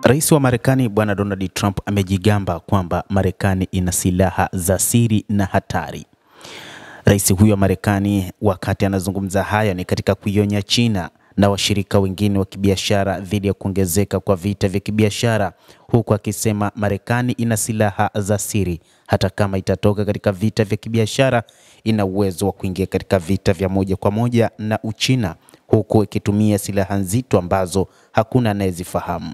Rais wa Marekani Bwana Donald Trump amejigamba kwamba Marekani ina silaha za siri na hatari. Rais huyo wa Marekani wakati anazungumza haya ni katika kuionya China na washirika wengine wa kibiashara dhidi ya kuongezeka kwa vita vya kibiashara, huku akisema Marekani ina silaha za siri. Hata kama itatoka katika vita vya kibiashara, ina uwezo wa kuingia katika vita vya moja kwa moja na Uchina, huku ikitumia silaha nzito ambazo hakuna anayezifahamu.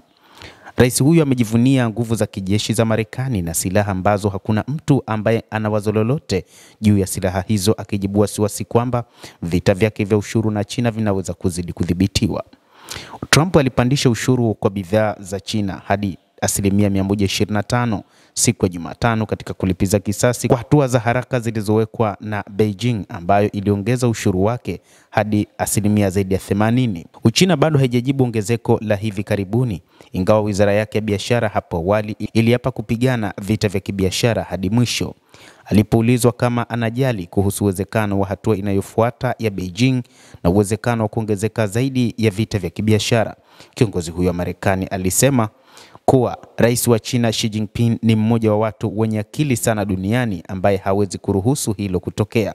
Rais huyu amejivunia nguvu za kijeshi za Marekani na silaha ambazo hakuna mtu ambaye ana wazo lolote juu ya silaha hizo, akijibu wasiwasi kwamba vita vyake vya ushuru na China vinaweza kuzidi kudhibitiwa. Trump alipandisha ushuru kwa bidhaa za China hadi 125% siku ya Jumatano katika kulipiza kisasi kwa hatua za haraka zilizowekwa na Beijing, ambayo iliongeza ushuru wake hadi zaidi ya 80%. Uchina bado haijajibu ongezeko la hivi karibuni, ingawa wizara yake ya biashara hapo awali iliapa kupigana vita vya kibiashara hadi mwisho. Alipoulizwa kama anajali kuhusu uwezekano wa hatua inayofuata ya Beijing na uwezekano wa kuongezeka zaidi ya vita vya kibiashara, kiongozi huyo wa Marekani alisema kuwa rais wa China Xi Jinping ni mmoja wa watu wenye akili sana duniani ambaye hawezi kuruhusu hilo kutokea.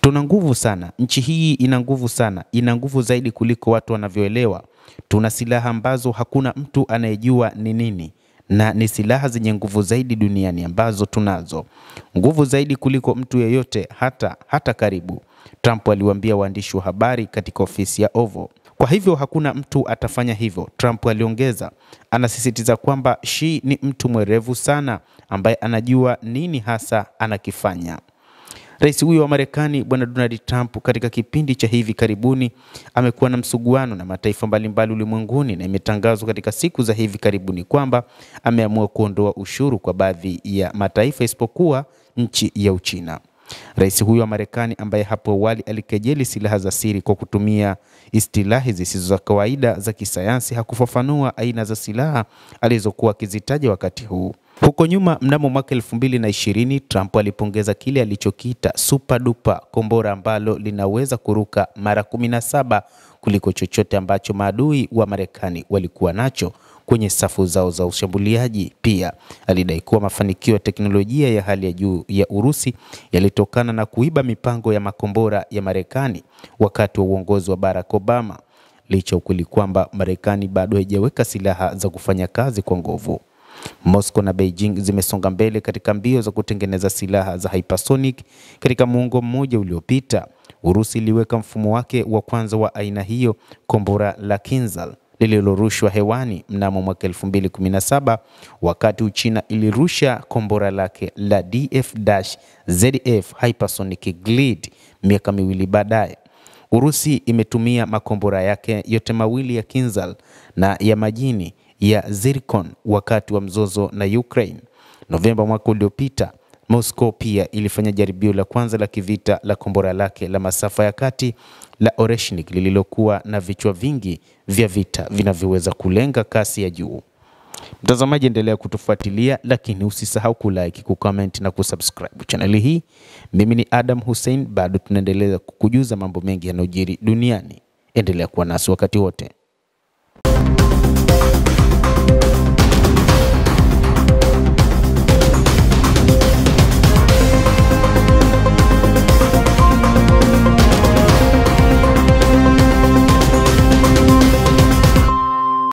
Tuna nguvu sana, nchi hii ina nguvu sana, ina nguvu zaidi kuliko watu wanavyoelewa. Tuna silaha ambazo hakuna mtu anayejua ni nini, na ni silaha zenye nguvu zaidi duniani ambazo tunazo. Nguvu zaidi kuliko mtu yeyote hata karibu, Trump aliwaambia waandishi wa habari katika ofisi ya Oval. Kwa hivyo hakuna mtu atafanya hivyo, Trump aliongeza. Anasisitiza kwamba Xi ni mtu mwerevu sana ambaye anajua nini hasa anakifanya. Rais huyo wa Marekani Bwana Donald Trump katika kipindi cha hivi karibuni amekuwa na msuguano na mataifa mbalimbali ulimwenguni, na imetangazwa katika siku za hivi karibuni kwamba ameamua kuondoa ushuru kwa baadhi ya mataifa isipokuwa nchi ya Uchina. Rais huyo wa Marekani ambaye hapo awali alikejeli silaha za siri kwa kutumia istilahi zisizo za kawaida za kisayansi, hakufafanua aina za silaha alizokuwa akizitaja wakati huu. Huko nyuma mnamo mwaka 2020, Trump alipongeza kile alichokiita super duper kombora ambalo linaweza kuruka mara 17 kuliko chochote ambacho maadui wa Marekani walikuwa nacho kwenye safu zao za ushambuliaji. Pia alidai kuwa mafanikio ya teknolojia ya hali ya juu ya Urusi yalitokana na kuiba mipango ya makombora ya Marekani wakati wa uongozi wa Barack Obama, licha ukweli kwamba Marekani bado haijaweka silaha za kufanya kazi kwa nguvu. Moscow na Beijing zimesonga mbele katika mbio za kutengeneza silaha za hypersonic. Katika muongo mmoja uliopita, Urusi iliweka mfumo wake wa kwanza wa aina hiyo, kombora la Kinzhal, lililorushwa hewani mnamo mwaka 2017, wakati Uchina ilirusha kombora lake la DF-ZF Hypersonic Glide miaka miwili baadaye. Urusi imetumia makombora yake yote mawili ya Kinzhal na ya majini ya Zircon wakati wa mzozo na Ukraine. Novemba mwaka uliopita, Moscow pia ilifanya jaribio la kwanza la kivita la kombora lake la masafa ya kati la Oreshnik, lililokuwa na vichwa vingi vya vita vinavyoweza kulenga kasi ya juu. Mtazamaji, endelea kutufuatilia, lakini usisahau kulike, kucomment na kusubscribe channel hii. Mimi ni Adam Hussein, bado tunaendelea kukujuza mambo mengi yanayojiri duniani. Endelea kuwa nasi wakati wote.